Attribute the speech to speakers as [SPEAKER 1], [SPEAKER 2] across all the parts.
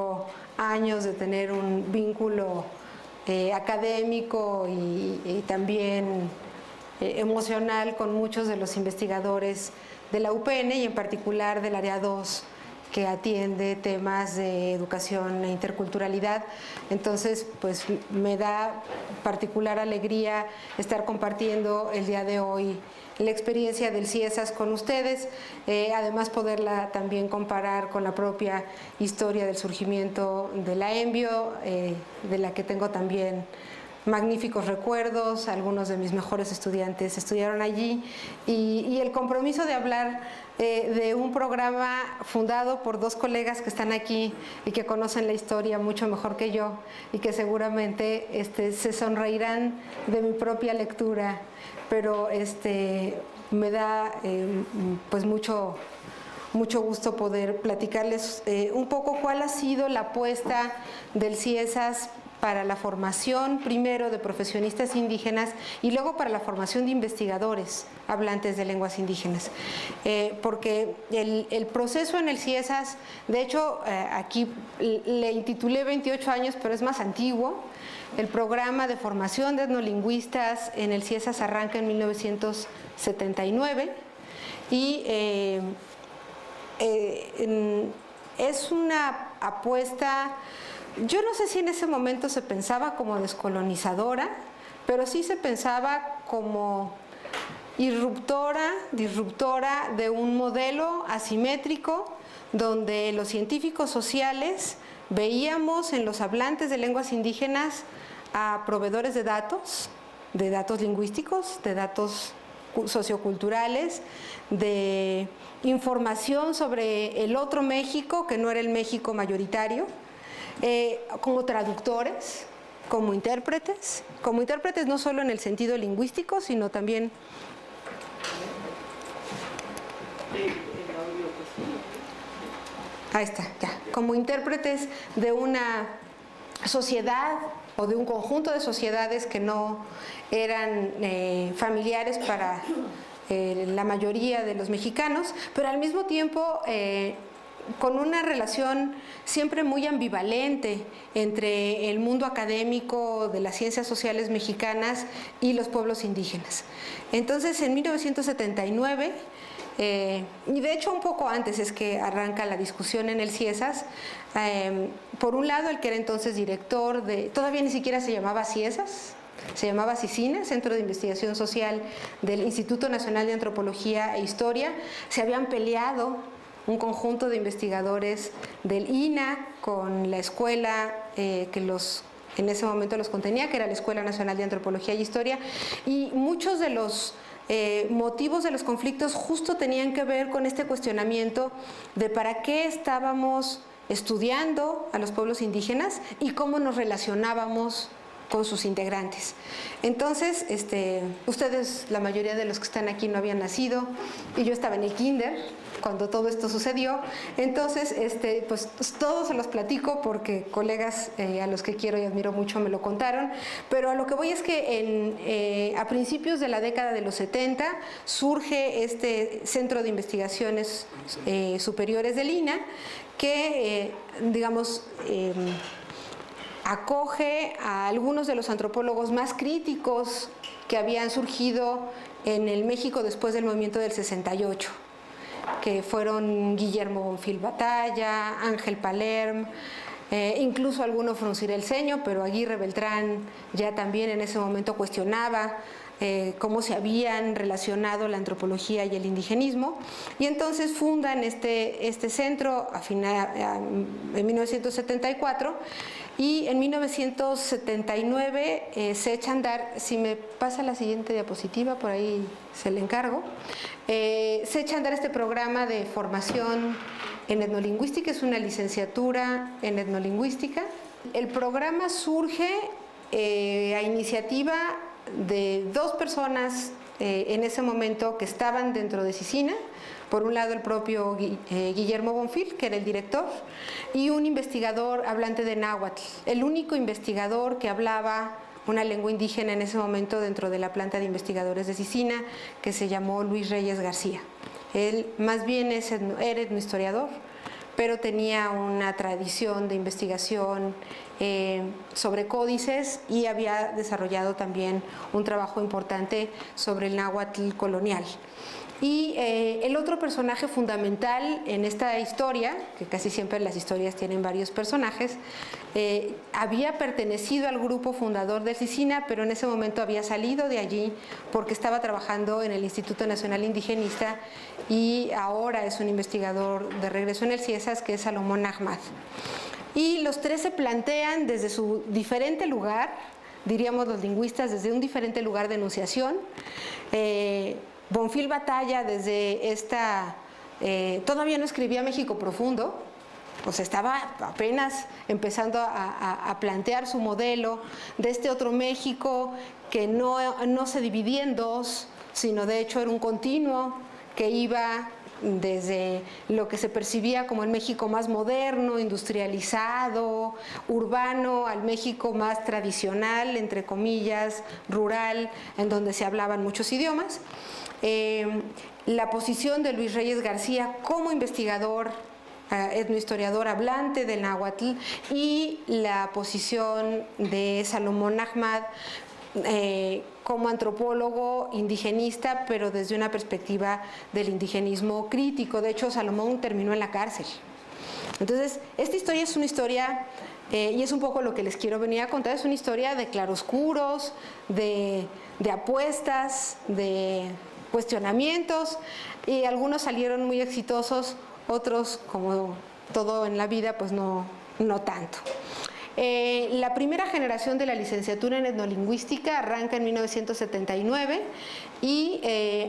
[SPEAKER 1] 18 años de tener un vínculo académico y también emocional con muchos de los investigadores de la UPN y en particular del área 2, que atiende temas de educación e interculturalidad. Entonces, pues me da particular alegría estar compartiendo el día de hoy la experiencia del CIESAS con ustedes, además poderla también comparar con la propia historia del surgimiento de la ENVIO, de la que tengo también magníficos recuerdos. Algunos de mis mejores estudiantes estudiaron allí, y el compromiso de hablar de un programa fundado por dos colegas que están aquí y que conocen la historia mucho mejor que yo y que seguramente se sonreirán de mi propia lectura, pero me da pues mucho gusto poder platicarles un poco cuál ha sido la apuesta del CIESAS para la formación primero de profesionistas indígenas y luego para la formación de investigadores hablantes de lenguas indígenas. Porque el proceso en el CIESAS, de hecho aquí le intitulé 28 años, pero es más antiguo. El programa de formación de etnolingüistas en el CIESAS arranca en 1979 y es una apuesta. Yo no sé si en ese momento se pensaba como descolonizadora, pero sí se pensaba como disruptora de un modelo asimétrico donde los científicos sociales veíamos en los hablantes de lenguas indígenas a proveedores de datos lingüísticos, de datos socioculturales, de información sobre el otro México, que no era el México mayoritario, como traductores, como intérpretes no solo en el sentido lingüístico, sino también ahí está, ya, como intérpretes de una sociedad o de un conjunto de sociedades que no eran familiares para la mayoría de los mexicanos, pero al mismo tiempo con una relación siempre muy ambivalente entre el mundo académico de las ciencias sociales mexicanas y los pueblos indígenas. Entonces, en 1979, y de hecho un poco antes es que arranca la discusión en el CIESAS, por un lado el que era entonces director todavía ni siquiera se llamaba CIESAS, se llamaba CICINA, Centro de Investigación Social del Instituto Nacional de Antropología e Historia. Se habían peleado un conjunto de investigadores del INA con la escuela que en ese momento los contenía, que era la Escuela Nacional de Antropología y Historia, y muchos de los motivos de los conflictos justo tenían que ver con este cuestionamiento de para qué estábamos estudiando a los pueblos indígenas y cómo nos relacionábamos con sus integrantes. Entonces, ustedes, la mayoría de los que están aquí no habían nacido, y yo estaba en el kinder cuando todo esto sucedió. Entonces, pues todos se los platico porque colegas a los que quiero y admiro mucho me lo contaron, pero a lo que voy es que a principios de la década de los 70 surge este Centro de Investigaciones Superiores del INA que, digamos, acoge a algunos de los antropólogos más críticos que habían surgido en el México después del movimiento del 68, que fueron Guillermo Bonfil Batalla, Ángel Palerm, incluso alguno fruncir el ceño, pero Aguirre Beltrán ya también en ese momento cuestionaba cómo se habían relacionado la antropología y el indigenismo, y entonces fundan este centro en 1974, y en 1979 se echa a andar, si me pasa la siguiente diapositiva, por ahí se le encargo, se echa a andar este programa de formación en etnolingüística, es una licenciatura en etnolingüística. El programa surge a iniciativa de dos personas en ese momento que estaban dentro de CICINA. Por un lado el propio Guillermo Bonfil, que era el director, y un investigador hablante de náhuatl, el único investigador que hablaba una lengua indígena en ese momento dentro de la planta de investigadores de CICINA, que se llamó Luis Reyes García. Él más bien era etnohistoriador, pero tenía una tradición de investigación sobre códices y había desarrollado también un trabajo importante sobre el náhuatl colonial. Y el otro personaje fundamental en esta historia, que casi siempre las historias tienen varios personajes, había pertenecido al grupo fundador del CICINA, pero en ese momento había salido de allí porque estaba trabajando en el Instituto Nacional Indigenista y ahora es un investigador de regreso en el CIESAS, que es Salomón Ahmad. Y los tres se plantean desde su diferente lugar, diríamos los lingüistas, desde un diferente lugar de enunciación. Bonfil Batalla desde esta, todavía no escribía México Profundo, pues estaba apenas empezando a plantear su modelo de este otro México que no se dividía en dos, sino de hecho era un continuo que iba desde lo que se percibía como el México más moderno, industrializado, urbano, al México más tradicional, entre comillas, rural, en donde se hablaban muchos idiomas. La posición de Luis Reyes García como investigador, etnohistoriador hablante del náhuatl, y la posición de Salomón Ahmad como antropólogo indigenista, pero desde una perspectiva del indigenismo crítico. De hecho, Salomón terminó en la cárcel. Entonces, esta historia es una historia, y es un poco lo que les quiero venir a contar, es una historia de claroscuros, de apuestas, de cuestionamientos, y algunos salieron muy exitosos, otros, como todo en la vida, pues no tanto. La primera generación de la licenciatura en etnolingüística arranca en 1979 y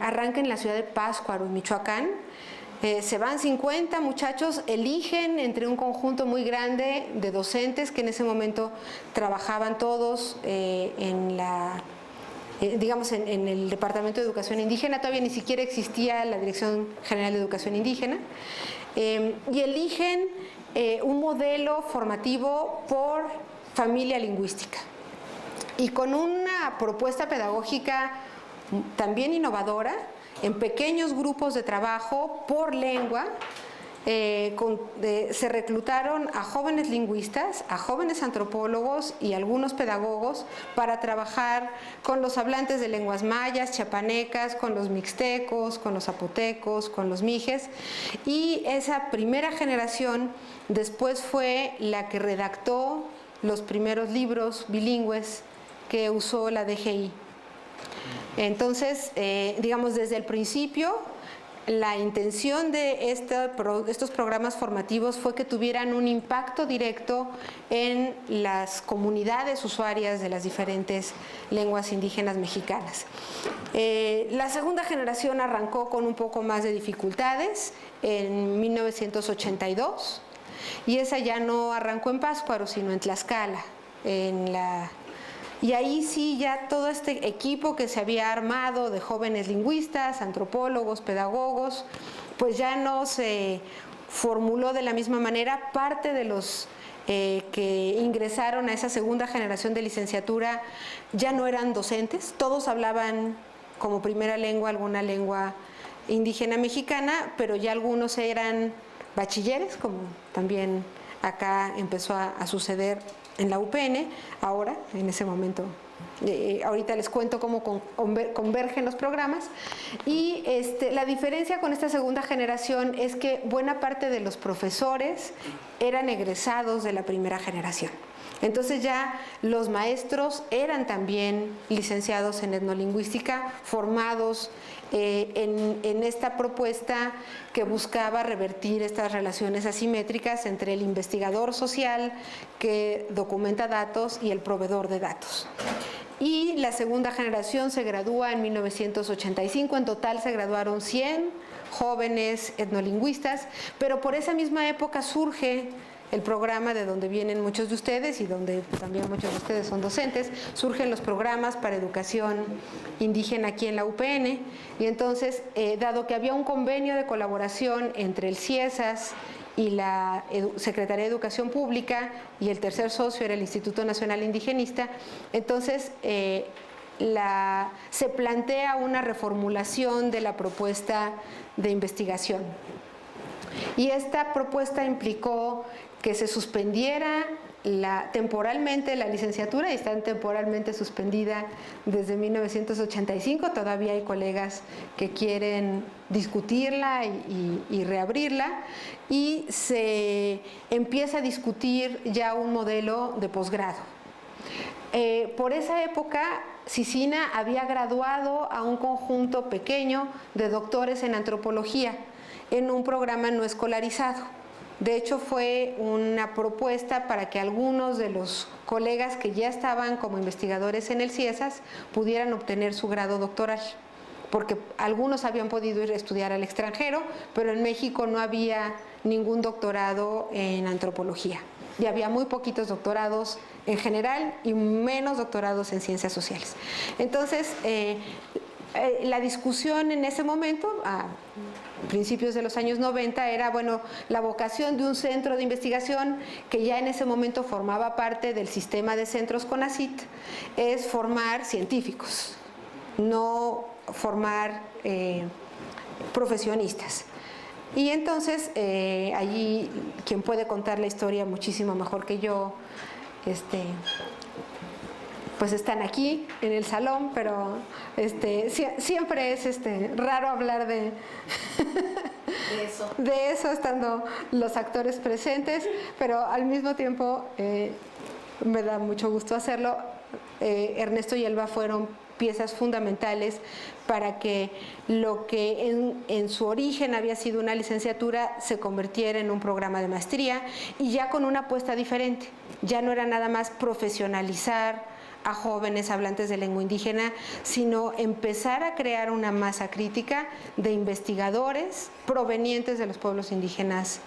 [SPEAKER 1] arranca en la ciudad de Pátzcuaro, en Michoacán. Se van 50 muchachos, eligen entre un conjunto muy grande de docentes que en ese momento trabajaban todos en el Departamento de Educación Indígena. Todavía ni siquiera existía la Dirección General de Educación Indígena, y eligen un modelo formativo por familia lingüística y con una propuesta pedagógica también innovadora, en pequeños grupos de trabajo por lengua. Se reclutaron a jóvenes lingüistas, a jóvenes antropólogos y algunos pedagogos para trabajar con los hablantes de lenguas mayas, chiapanecas, con los mixtecos, con los zapotecos, con los mijes, y esa primera generación después fue la que redactó los primeros libros bilingües que usó la DGI. Entonces, digamos, desde el principio, la intención de estos programas formativos fue que tuvieran un impacto directo en las comunidades usuarias de las diferentes lenguas indígenas mexicanas. La segunda generación arrancó con un poco más de dificultades en 1982, y esa ya no arrancó en Pátzcuaro, sino en Tlaxcala, y ahí sí ya todo este equipo que se había armado de jóvenes lingüistas, antropólogos, pedagogos, pues ya no se formuló de la misma manera. Parte de los que ingresaron a esa segunda generación de licenciatura ya no eran docentes, todos hablaban como primera lengua alguna lengua indígena mexicana, pero ya algunos eran bachilleres, como también acá empezó a suceder en la UPN, ahora, en ese momento. Ahorita les cuento cómo convergen los programas. Y la diferencia con esta segunda generación es que buena parte de los profesores eran egresados de la primera generación. Entonces ya los maestros eran también licenciados en etnolingüística, formados en esta propuesta que buscaba revertir estas relaciones asimétricas entre el investigador social que documenta datos y el proveedor de datos. Y la segunda generación se gradúa en 1985, en total se graduaron 100 jóvenes etnolingüistas, pero por esa misma época surge el programa de donde vienen muchos de ustedes y donde también muchos de ustedes son docentes, surgen los programas para educación indígena aquí en la UPN, y entonces, dado que había un convenio de colaboración entre el CIESAS y la Secretaría de Educación Pública, y el tercer socio era el Instituto Nacional Indigenista, entonces se plantea una reformulación de la propuesta de investigación. Y esta propuesta implicó que se suspendiera temporalmente la licenciatura, y está temporalmente suspendida desde 1985. Todavía hay colegas que quieren discutirla y reabrirla, y se empieza a discutir ya un modelo de posgrado. Por esa época, Cicina había graduado a un conjunto pequeño de doctores en antropología en un programa no escolarizado. De hecho, fue una propuesta para que algunos de los colegas que ya estaban como investigadores en el CIESAS pudieran obtener su grado doctoral, porque algunos habían podido ir a estudiar al extranjero, pero en México no había ningún doctorado en antropología, y había muy poquitos doctorados en general y menos doctorados en ciencias sociales. Entonces, la discusión en ese momento, a principios de los años 90, era, bueno, la vocación de un centro de investigación que ya en ese momento formaba parte del sistema de centros CONACYT, es formar científicos, no formar profesionistas. Y entonces, allí, quien puede contar la historia muchísimo mejor que yo, pues están aquí en el salón, pero siempre es raro hablar de eso estando los actores presentes, pero al mismo tiempo me da mucho gusto hacerlo. Ernesto y Elba fueron piezas fundamentales para que lo que en su origen había sido una licenciatura se convirtiera en un programa de maestría, y ya con una apuesta diferente. Ya no era nada más profesionalizar a jóvenes hablantes de lengua indígena, sino empezar a crear una masa crítica de investigadores provenientes de los pueblos indígenas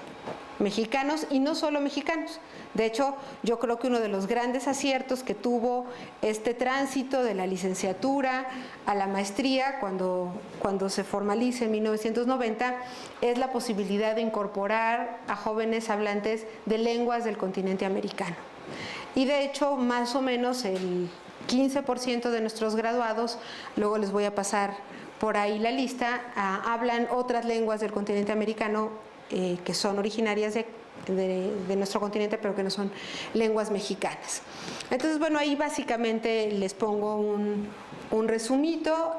[SPEAKER 1] mexicanos, y no solo mexicanos. De hecho, yo creo que uno de los grandes aciertos que tuvo este tránsito de la licenciatura a la maestría, cuando se formaliza en 1990, es la posibilidad de incorporar a jóvenes hablantes de lenguas del continente americano. Y de hecho, más o menos el 15% de nuestros graduados, luego les voy a pasar por ahí la lista, hablan otras lenguas del continente americano que son originarias de nuestro continente, pero que no son lenguas mexicanas. Entonces, bueno, ahí básicamente les pongo un resumito.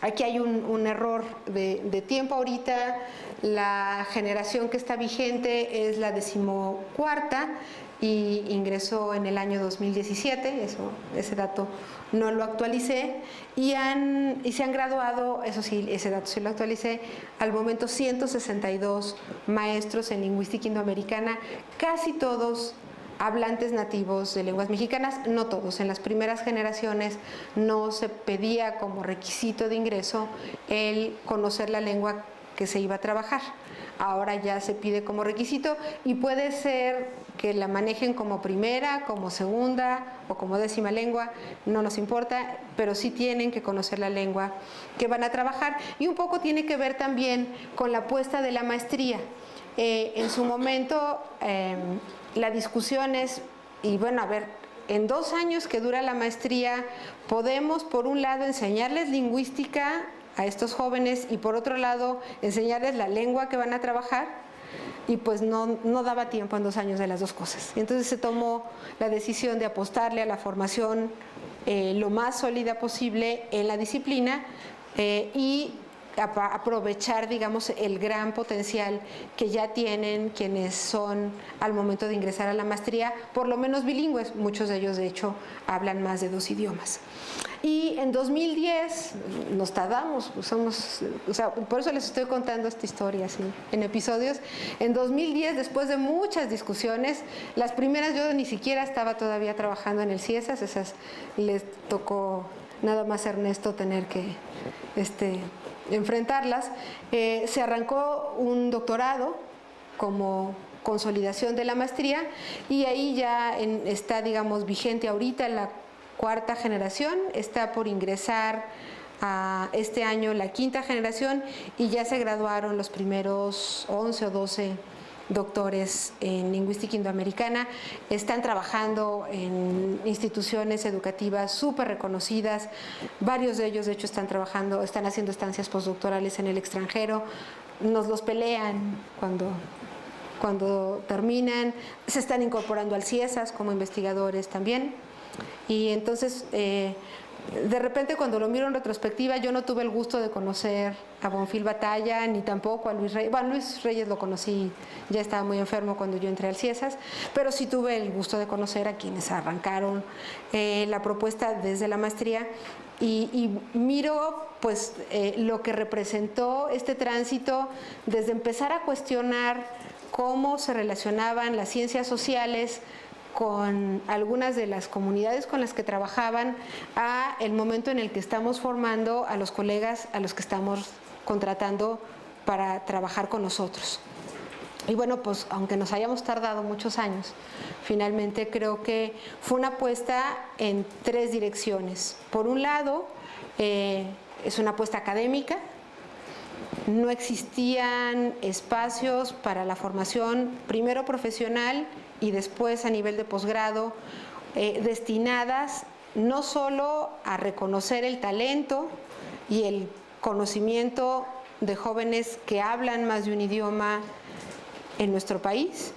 [SPEAKER 1] Aquí hay un error de tiempo. Ahorita la generación que está vigente es la 14ª y ingresó en el año 2017, ese dato no lo actualicé, y se han graduado, eso sí, ese dato sí lo actualicé, al momento 162 maestros en lingüística indoamericana, casi todos hablantes nativos de lenguas mexicanas, no todos. En las primeras generaciones no se pedía como requisito de ingreso el conocer la lengua que se iba a trabajar. Ahora ya se pide como requisito, y puede ser que la manejen como primera, como segunda o como 10ª lengua, no nos importa, pero sí tienen que conocer la lengua que van a trabajar. Y un poco tiene que ver también con la apuesta de la maestría. En su momento la discusión es, y bueno, a ver, en 2 años que dura la maestría, podemos por un lado enseñarles lingüística a estos jóvenes y por otro lado enseñarles la lengua que van a trabajar, y pues no daba tiempo en 2 años de las dos cosas. Y entonces se tomó la decisión de apostarle a la formación lo más sólida posible en la disciplina y aprovechar, digamos, el gran potencial que ya tienen quienes son al momento de ingresar a la maestría, por lo menos bilingües. Muchos de ellos, de hecho, hablan más de 2 idiomas. Y en 2010 nos tardamos, por eso les estoy contando esta historia así, en episodios. En 2010, después de muchas discusiones, las primeras yo ni siquiera estaba todavía trabajando en el CIESAS, esas les tocó nada más a Ernesto tener que enfrentarlas. Se arrancó un doctorado como consolidación de la maestría, y ahí ya está, digamos, vigente ahorita la 4ª generación, está por ingresar a este año la 5ª generación, y ya se graduaron los primeros 11 o 12 doctores en lingüística indoamericana. Están trabajando en instituciones educativas súper reconocidas, varios de ellos de hecho están haciendo estancias postdoctorales en el extranjero, nos los pelean cuando terminan, se están incorporando al CIESAS como investigadores también. Y entonces, de repente cuando lo miro en retrospectiva, yo no tuve el gusto de conocer a Bonfil Batalla, ni tampoco a Luis Reyes. Bueno, Luis Reyes lo conocí, ya estaba muy enfermo cuando yo entré al CIESAS, pero sí tuve el gusto de conocer a quienes arrancaron la propuesta desde la maestría. Y miro pues lo que representó este tránsito desde empezar a cuestionar cómo se relacionaban las ciencias sociales con algunas de las comunidades con las que trabajaban, a el momento en el que estamos formando a los colegas a los que estamos contratando para trabajar con nosotros. Y bueno, pues aunque nos hayamos tardado muchos años, finalmente creo que fue una apuesta en tres direcciones. Por un lado, es una apuesta académica. No existían espacios para la formación, primero profesional y después a nivel de posgrado, destinadas no solo a reconocer el talento y el conocimiento de jóvenes que hablan más de un idioma en nuestro país,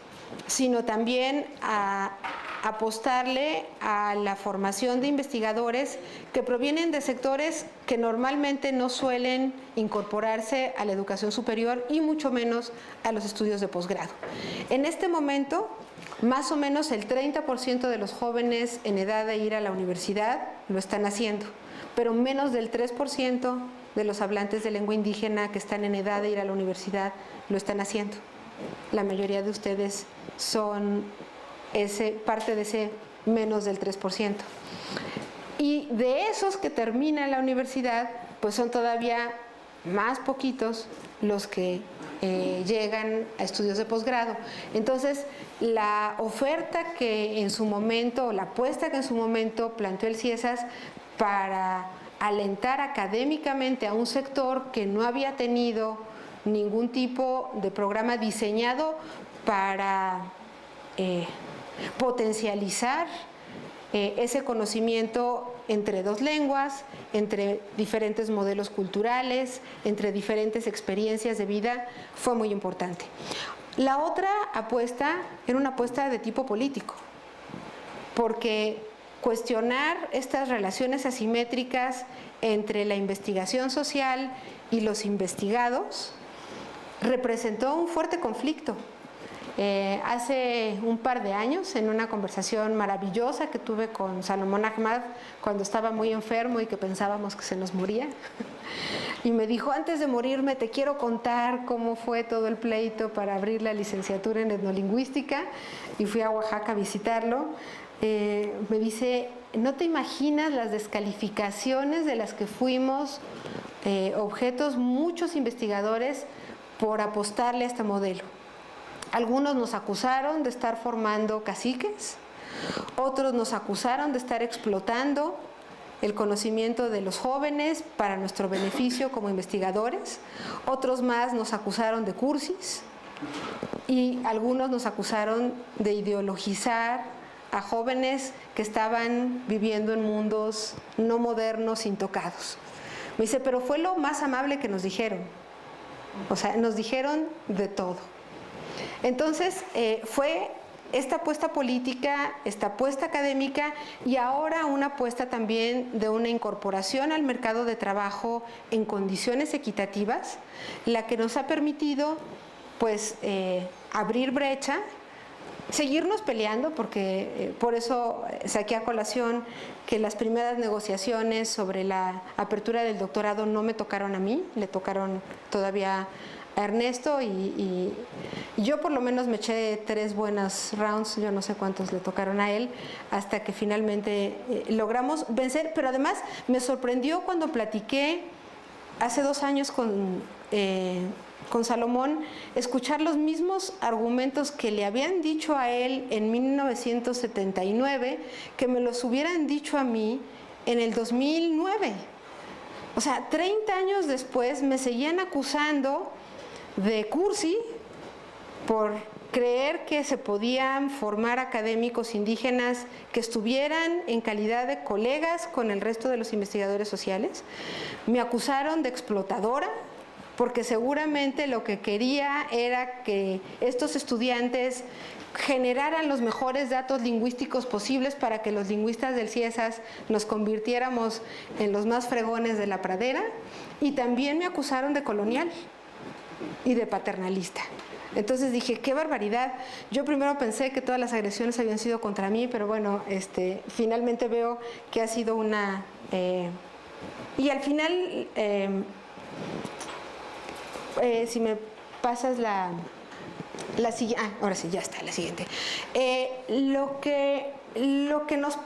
[SPEAKER 1] sino también a apostarle a la formación de investigadores que provienen de sectores que normalmente no suelen incorporarse a la educación superior y mucho menos a los estudios de posgrado. En este momento, más o menos el 30% de los jóvenes en edad de ir a la universidad lo están haciendo, pero menos del 3% de los hablantes de lengua indígena que están en edad de ir a la universidad lo están haciendo. La mayoría de ustedes son parte de ese menos del 3%. Y de esos que terminan la universidad, pues son todavía más poquitos los que llegan a estudios de posgrado. Entonces, la oferta que en su momento, la apuesta que en su momento planteó el CIESAS para alentar académicamente a un sector que no había tenido ningún tipo de programa diseñado para potencializar ese conocimiento entre dos lenguas, entre diferentes modelos culturales, entre diferentes experiencias de vida, fue muy importante. La otra apuesta era una apuesta de tipo político, porque cuestionar estas relaciones asimétricas entre la investigación social y los investigados representó un fuerte conflicto. Hace un par de años, en una conversación maravillosa que tuve con Salomón Ahmad cuando estaba muy enfermo y que pensábamos que se nos moría, y me dijo: antes de morirme te quiero contar cómo fue todo el pleito para abrir la licenciatura en etnolingüística, y fui a Oaxaca a visitarlo. Me dice: no te imaginas las descalificaciones de las que fuimos objetos muchos investigadores por apostarle a este modelo. Algunos nos acusaron de estar formando caciques, otros nos acusaron de estar explotando el conocimiento de los jóvenes para nuestro beneficio como investigadores, otros más nos acusaron de cursis y algunos nos acusaron de ideologizar a jóvenes que estaban viviendo en mundos no modernos, intocados. Me dice: pero fue lo más amable que nos dijeron. O sea, nos dijeron de todo. Entonces, fue esta apuesta política, esta apuesta académica y ahora una apuesta también de una incorporación al mercado de trabajo en condiciones equitativas, la que nos ha permitido, pues, abrir brecha, seguirnos peleando, porque por eso saqué a colación que las primeras negociaciones sobre la apertura del doctorado no me tocaron a mí, le tocaron todavía a Ernesto y yo por lo menos me eché 3 buenas rounds, yo no sé cuántos le tocaron a él, hasta que finalmente logramos vencer. Pero además me sorprendió cuando platiqué hace 2 años con Salomón, escuchar los mismos argumentos que le habían dicho a él en 1979, que me los hubieran dicho a mí en el 2009. O sea, 30 años después me seguían acusando de cursi por creer que se podían formar académicos indígenas que estuvieran en calidad de colegas con el resto de los investigadores sociales. Me acusaron de explotadora porque seguramente lo que quería era que estos estudiantes generaran los mejores datos lingüísticos posibles para que los lingüistas del CIESAS nos convirtiéramos en los más fregones de la pradera, y también me acusaron de colonial y de paternalista. Entonces dije, qué barbaridad. Yo primero pensé que todas las agresiones habían sido contra mí, pero bueno, finalmente veo que ha sido una... y al final, si me pasas la siguiente... ahora sí, ya está, la siguiente. Lo que nos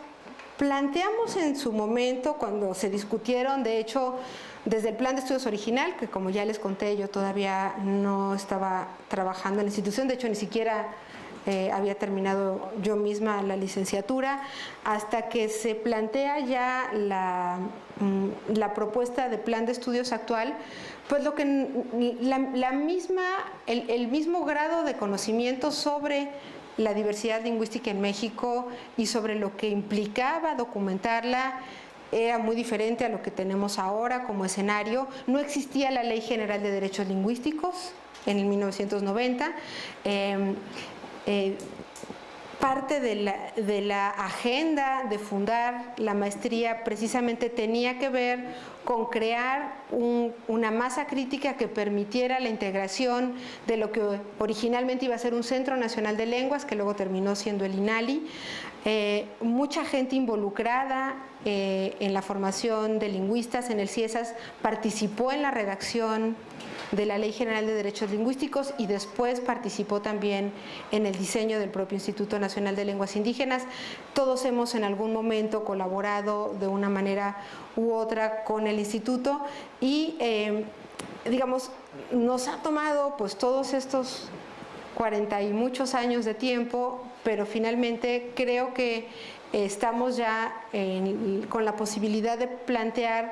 [SPEAKER 1] planteamos en su momento, cuando se discutieron, de hecho, desde el plan de estudios original, que como ya les conté, yo todavía no estaba trabajando en la institución, de hecho ni siquiera había terminado yo misma la licenciatura, hasta que se plantea ya la propuesta de plan de estudios actual, pues lo que el mismo grado de conocimiento sobre la diversidad lingüística en México y sobre lo que implicaba documentarla era muy diferente a lo que tenemos ahora como escenario. No existía la Ley General de Derechos Lingüísticos en el 1990. Parte de la agenda de fundar la maestría precisamente tenía que ver con crear una masa crítica que permitiera la integración de lo que originalmente iba a ser un Centro Nacional de Lenguas, que luego terminó siendo el INALI. Mucha gente involucrada en la formación de lingüistas en el CIESAS participó en la redacción de la Ley General de Derechos Lingüísticos y después participó también en el diseño del propio Instituto Nacional de Lenguas Indígenas. Todos hemos en algún momento colaborado de una manera u otra con el instituto y digamos, nos ha tomado pues todos estos 40 y muchos años de tiempo, pero finalmente creo que estamos ya con la posibilidad de plantear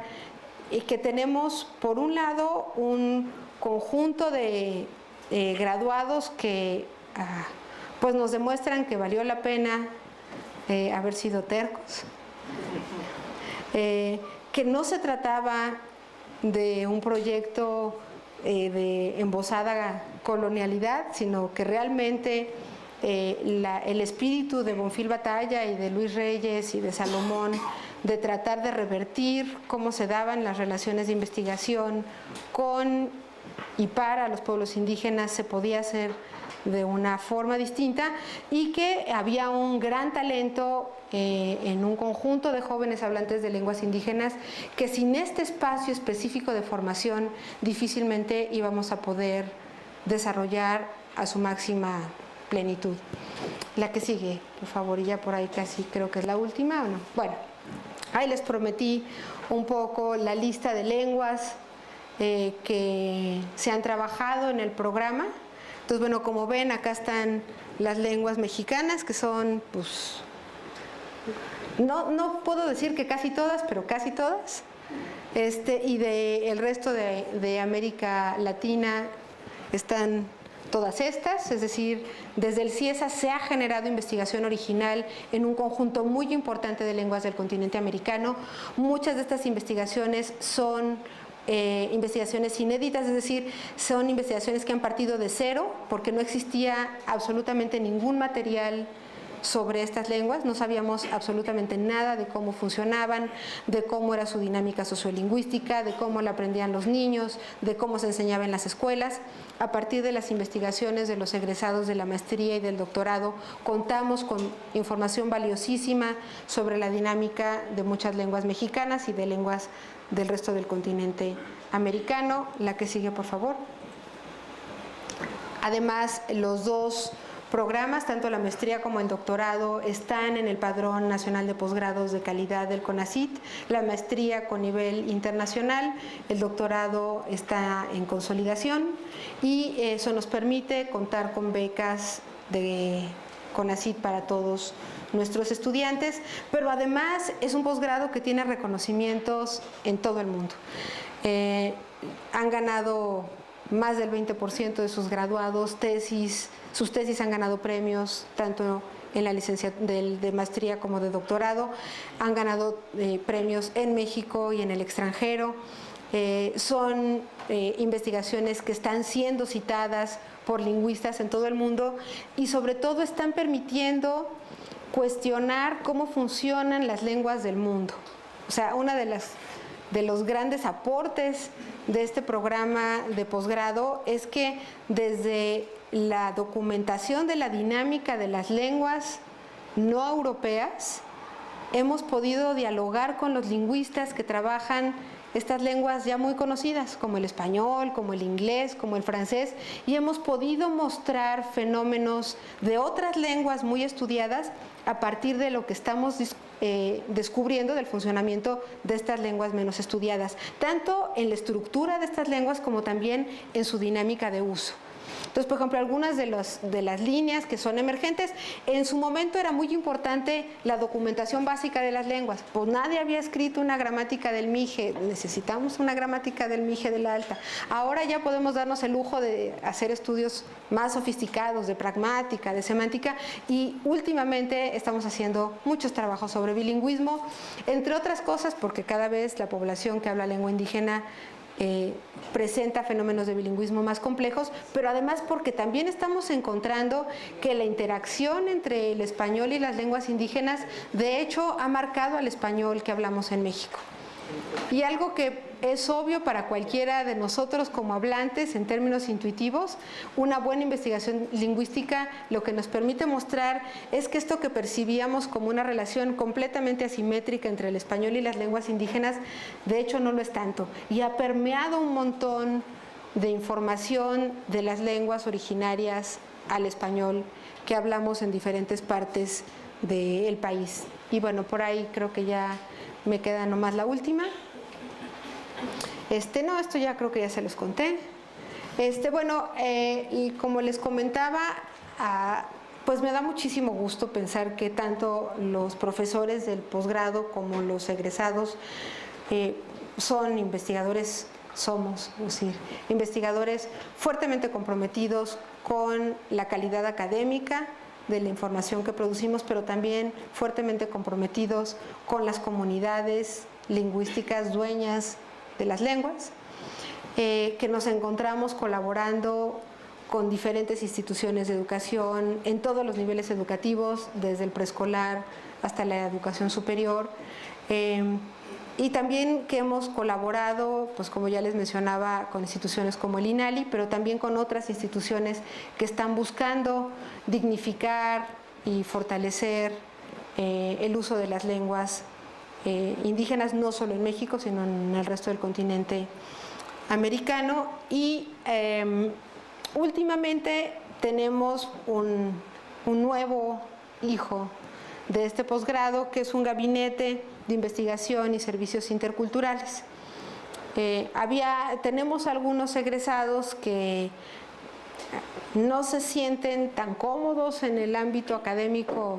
[SPEAKER 1] que tenemos por un lado un conjunto de graduados que pues nos demuestran que valió la pena haber sido tercos, que no se trataba de un proyecto de embosada colonialidad, sino que realmente el espíritu de Bonfil Batalla y de Luis Reyes y de Salomón de tratar de revertir cómo se daban las relaciones de investigación con y para los pueblos indígenas se podía hacer de una forma distinta, y que había un gran talento en un conjunto de jóvenes hablantes de lenguas indígenas que sin este espacio específico de formación difícilmente íbamos a poder desarrollar a su máxima plenitud. La que sigue, por favor, y ya por ahí casi creo que es la última, ¿o no? Bueno, ahí les prometí un poco la lista de lenguas que se han trabajado en el programa. Entonces, bueno, como ven, acá están las lenguas mexicanas, que son, pues, no puedo decir que casi todas, pero casi todas. Y el resto de América Latina están todas estas, es decir, desde el CIESAS se ha generado investigación original en un conjunto muy importante de lenguas del continente americano. Muchas de estas investigaciones son investigaciones inéditas, es decir, son investigaciones que han partido de cero porque no existía absolutamente ningún material sobre estas lenguas, no sabíamos absolutamente nada de cómo funcionaban, de cómo era su dinámica sociolingüística, de cómo la aprendían los niños, de cómo se enseñaba en las escuelas. A partir de las investigaciones de los egresados de la maestría y del doctorado, contamos con información valiosísima sobre la dinámica de muchas lenguas mexicanas y de lenguas del resto del continente americano. La que sigue, por favor. Además, los dos programas, tanto la maestría como el doctorado, están en el Padrón Nacional de Posgrados de Calidad del CONACYT, la maestría con nivel internacional, el doctorado está en consolidación y eso nos permite contar con becas de CONACYT para todos nuestros estudiantes, pero además es un posgrado que tiene reconocimientos en todo el mundo. Han ganado más del 20% de sus graduados sus tesis han ganado premios tanto en la licenciatura de maestría como de doctorado, han ganado premios en México y en el extranjero. Son investigaciones que están siendo citadas por lingüistas en todo el mundo y sobre todo están permitiendo cuestionar cómo funcionan las lenguas del mundo. O sea, una de los grandes aportes de este programa de posgrado es que desde la documentación de la dinámica de las lenguas no europeas hemos podido dialogar con los lingüistas que trabajan estas lenguas ya muy conocidas, como el español, como el inglés, como el francés, y hemos podido mostrar fenómenos de otras lenguas muy estudiadas a partir de lo que estamos descubriendo del funcionamiento de estas lenguas menos estudiadas, tanto en la estructura de estas lenguas como también en su dinámica de uso. Entonces, por ejemplo, algunas de las líneas que son emergentes, en su momento era muy importante la documentación básica de las lenguas. Pues nadie había escrito una gramática del Mije, necesitamos una gramática del Mije de la Alta. Ahora ya podemos darnos el lujo de hacer estudios más sofisticados de pragmática, de semántica, y últimamente estamos haciendo muchos trabajos sobre bilingüismo, entre otras cosas porque cada vez la población que habla lengua indígena presenta fenómenos de bilingüismo más complejos, pero además porque también estamos encontrando que la interacción entre el español y las lenguas indígenas de hecho ha marcado al español que hablamos en México. Y algo que es obvio para cualquiera de nosotros como hablantes en términos intuitivos, una buena investigación lingüística lo que nos permite mostrar es que esto que percibíamos como una relación completamente asimétrica entre el español y las lenguas indígenas, de hecho no lo es tanto, y ha permeado un montón de información de las lenguas originarias al español que hablamos en diferentes partes del país. Y bueno, por ahí creo que ya me queda nomás la última. No, esto ya creo que ya se los conté. Y como les comentaba, pues me da muchísimo gusto pensar que tanto los profesores del posgrado como los egresados son investigadores, somos, es decir, investigadores fuertemente comprometidos con la calidad académica de la información que producimos, pero también fuertemente comprometidos con las comunidades lingüísticas dueñas de las lenguas, que nos encontramos colaborando con diferentes instituciones de educación en todos los niveles educativos, desde el preescolar hasta la educación superior, y también que hemos colaborado, pues como ya les mencionaba, con instituciones como el INALI, pero también con otras instituciones que están buscando dignificar y fortalecer el uso de las lenguas indígenas, no solo en México, sino en el resto del continente americano. Y últimamente tenemos un nuevo hijo de este posgrado, que es un gabinete de investigación y servicios interculturales. Tenemos algunos egresados que no se sienten tan cómodos en el ámbito académico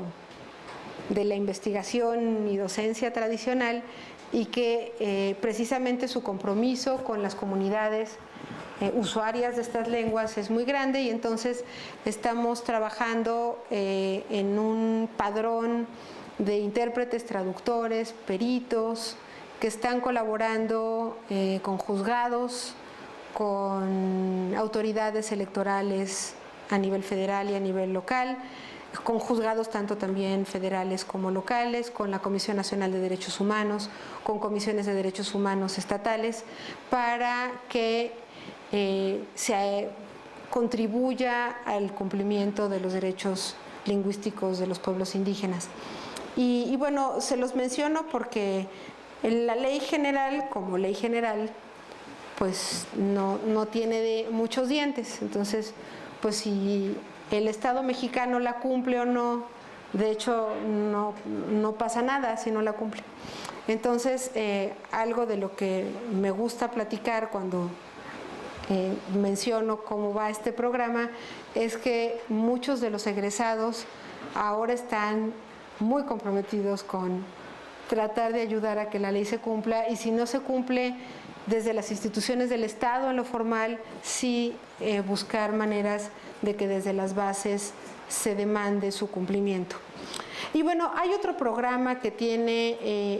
[SPEAKER 1] de la investigación y docencia tradicional, y que precisamente su compromiso con las comunidades usuarias de estas lenguas es muy grande, y entonces estamos trabajando en un padrón de intérpretes, traductores, peritos, que están colaborando con juzgados, con autoridades electorales a nivel federal y a nivel local, con juzgados tanto también federales como locales, con la Comisión Nacional de Derechos Humanos, con comisiones de derechos humanos estatales, para que se contribuya al cumplimiento de los derechos lingüísticos de los pueblos indígenas. Y bueno, se los menciono porque la ley general, como ley general, pues no tiene muchos dientes. Entonces, pues si el Estado mexicano la cumple o no, de hecho no pasa nada si no la cumple. Entonces, algo de lo que me gusta platicar cuando menciono cómo va este programa es que muchos de los egresados ahora están muy comprometidos con tratar de ayudar a que la ley se cumpla, y si no se cumple desde las instituciones del Estado en lo formal, sí buscar maneras de que desde las bases se demande su cumplimiento. Y bueno, hay otro programa que tiene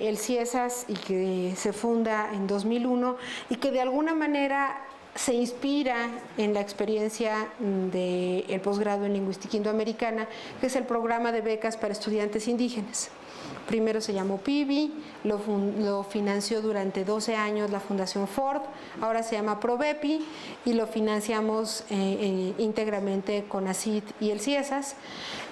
[SPEAKER 1] el CIESAS y que se funda en 2001 y que de alguna manera se inspira en la experiencia del posgrado en lingüística indoamericana, que es el programa de becas para estudiantes indígenas. Primero se llamó PIBI, lo financió durante 12 años la Fundación Ford, ahora se llama ProBepi y lo financiamos íntegramente con CONACYT y el CIESAS.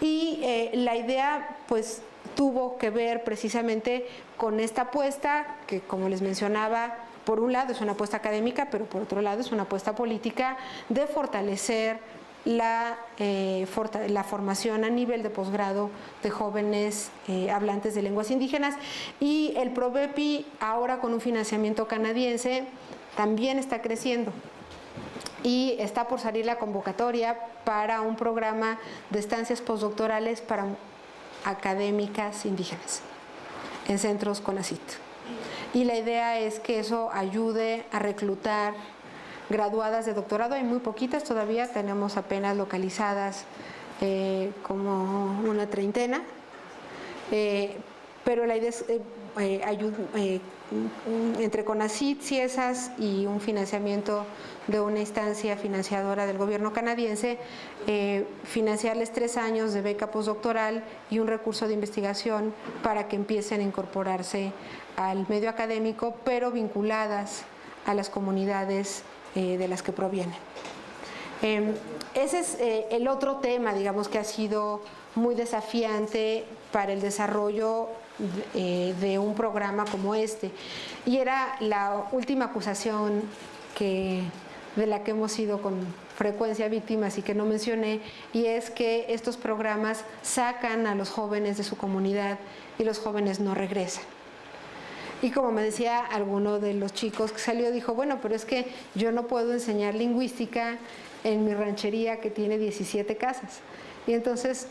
[SPEAKER 1] Y la idea pues tuvo que ver precisamente con esta apuesta que, como les mencionaba, por un lado es una apuesta académica, pero por otro lado es una apuesta política de fortalecer la formación a nivel de posgrado de jóvenes hablantes de lenguas indígenas. Y el ProBepi, ahora con un financiamiento canadiense, también está creciendo y está por salir la convocatoria para un programa de estancias postdoctorales para académicas indígenas en centros CONACYT. Y la idea es que eso ayude a reclutar graduadas de doctorado. Hay muy poquitas todavía, tenemos apenas localizadas como una treintena, pero la idea es entre CONACYT, CIESAS y un financiamiento de una instancia financiadora del gobierno canadiense, financiarles 3 años de beca postdoctoral y un recurso de investigación para que empiecen a incorporarse al medio académico, pero vinculadas a las comunidades de las que provienen. Ese es el otro tema, digamos, que ha sido muy desafiante para el desarrollo de un programa como este. Y era la última acusación de la que hemos sido con frecuencia víctimas y que no mencioné, y es que estos programas sacan a los jóvenes de su comunidad y los jóvenes no regresan. Y como me decía alguno de los chicos que salió, dijo, bueno, pero es que yo no puedo enseñar lingüística en mi ranchería que tiene 17 casas. Y entonces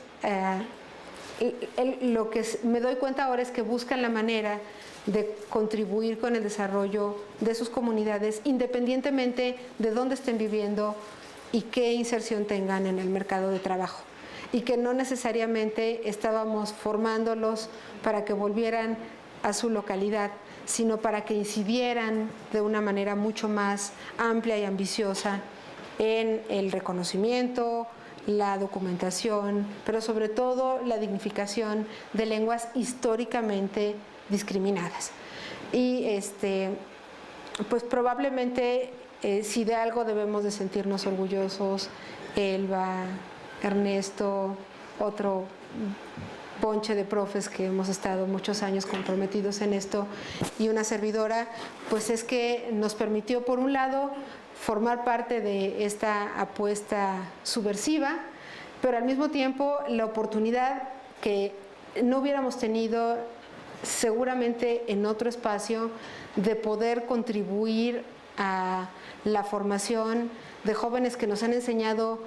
[SPEAKER 1] lo que me doy cuenta ahora es que buscan la manera de contribuir con el desarrollo de sus comunidades, independientemente de dónde estén viviendo y qué inserción tengan en el mercado de trabajo. Y que no necesariamente estábamos formándolos para que volvieran a su localidad, sino para que incidieran de una manera mucho más amplia y ambiciosa en el reconocimiento, la documentación, pero sobre todo la dignificación de lenguas históricamente discriminadas. Y pues probablemente si de algo debemos de sentirnos orgullosos, Elba, Ernesto, otro ponche de profes que hemos estado muchos años comprometidos en esto, y una servidora, pues es que nos permitió, por un lado, formar parte de esta apuesta subversiva, pero al mismo tiempo la oportunidad que no hubiéramos tenido seguramente en otro espacio de poder contribuir a la formación de jóvenes que nos han enseñado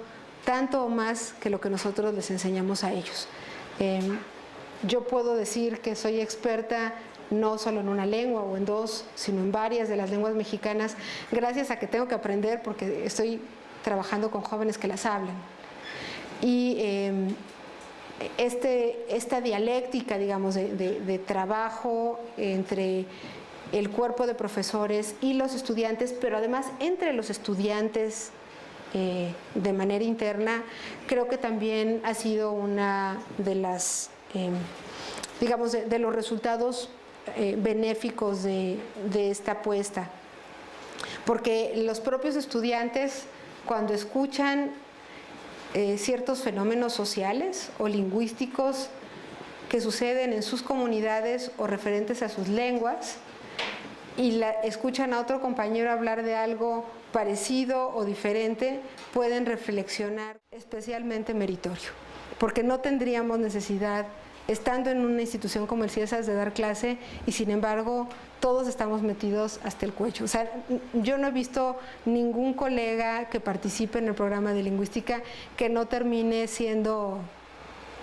[SPEAKER 1] tanto o más que lo que nosotros les enseñamos a ellos. Yo puedo decir que soy experta no solo en una lengua o en dos, sino en varias de las lenguas mexicanas, gracias a que tengo que aprender porque estoy trabajando con jóvenes que las hablan. Y esta dialéctica, digamos, de trabajo entre el cuerpo de profesores y los estudiantes, pero además entre los estudiantes de manera interna, creo que también ha sido una de las, digamos, de los resultados benéficos de esta apuesta. Porque los propios estudiantes, cuando escuchan ciertos fenómenos sociales o lingüísticos que suceden en sus comunidades o referentes a sus lenguas, y escuchan a otro compañero hablar de algo parecido o diferente, pueden reflexionar, especialmente meritorio, porque no tendríamos necesidad, estando en una institución como el CIESAS, de dar clase, y sin embargo todos estamos metidos hasta el cuello. O sea, yo no he visto ningún colega que participe en el programa de lingüística que no termine siendo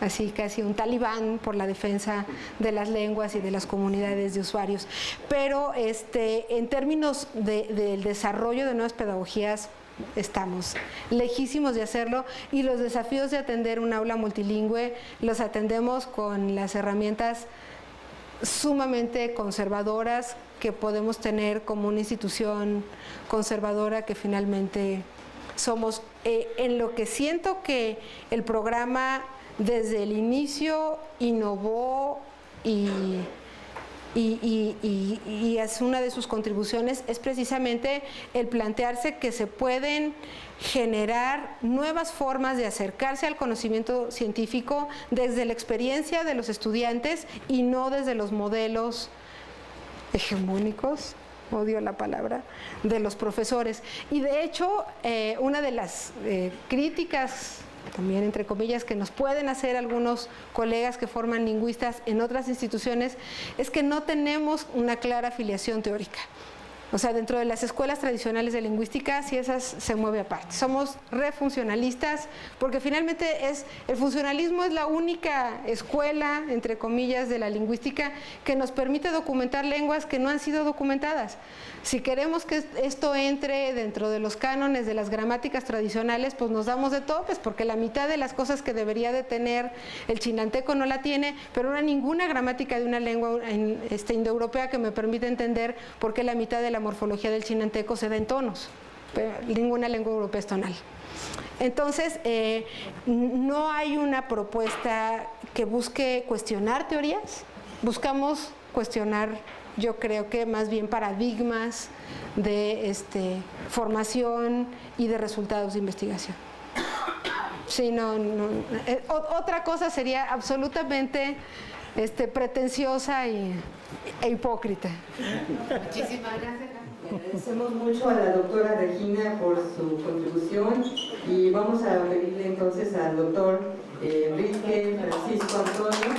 [SPEAKER 1] así casi un talibán por la defensa de las lenguas y de las comunidades de usuarios. Pero en términos del desarrollo de nuevas pedagogías estamos lejísimos de hacerlo, y los desafíos de atender un aula multilingüe los atendemos con las herramientas sumamente conservadoras que podemos tener como una institución conservadora que finalmente somos. En lo que siento que el programa desde el inicio innovó y es una de sus contribuciones, es precisamente el plantearse que se pueden generar nuevas formas de acercarse al conocimiento científico desde la experiencia de los estudiantes y no desde los modelos hegemónicos, odio la palabra, de los profesores. Y de hecho, una de las críticas, también entre comillas, que nos pueden hacer algunos colegas que forman lingüistas en otras instituciones, es que no tenemos una clara afiliación teórica. O sea, dentro de las escuelas tradicionales de lingüística, si esas se mueve aparte. Somos refuncionalistas, porque finalmente el funcionalismo es la única escuela, entre comillas, de la lingüística que nos permite documentar lenguas que no han sido documentadas. Si queremos que esto entre dentro de los cánones de las gramáticas tradicionales, pues nos damos de topes, porque la mitad de las cosas que debería de tener el chinanteco no la tiene, pero no hay ninguna gramática de una lengua indoeuropea que me permita entender por qué la mitad de la morfología del chinanteco se da en tonos. Pero ninguna lengua europea es tonal. Entonces, no hay una propuesta que busque cuestionar teorías, buscamos cuestionar, yo creo que más bien paradigmas de formación y de resultados de investigación. Sí, otra cosa sería absolutamente pretenciosa e hipócrita.
[SPEAKER 2] Muchísimas gracias.
[SPEAKER 3] Agradecemos mucho a la doctora Regina por su contribución y vamos a pedirle entonces al doctor Enrique Francisco Antonio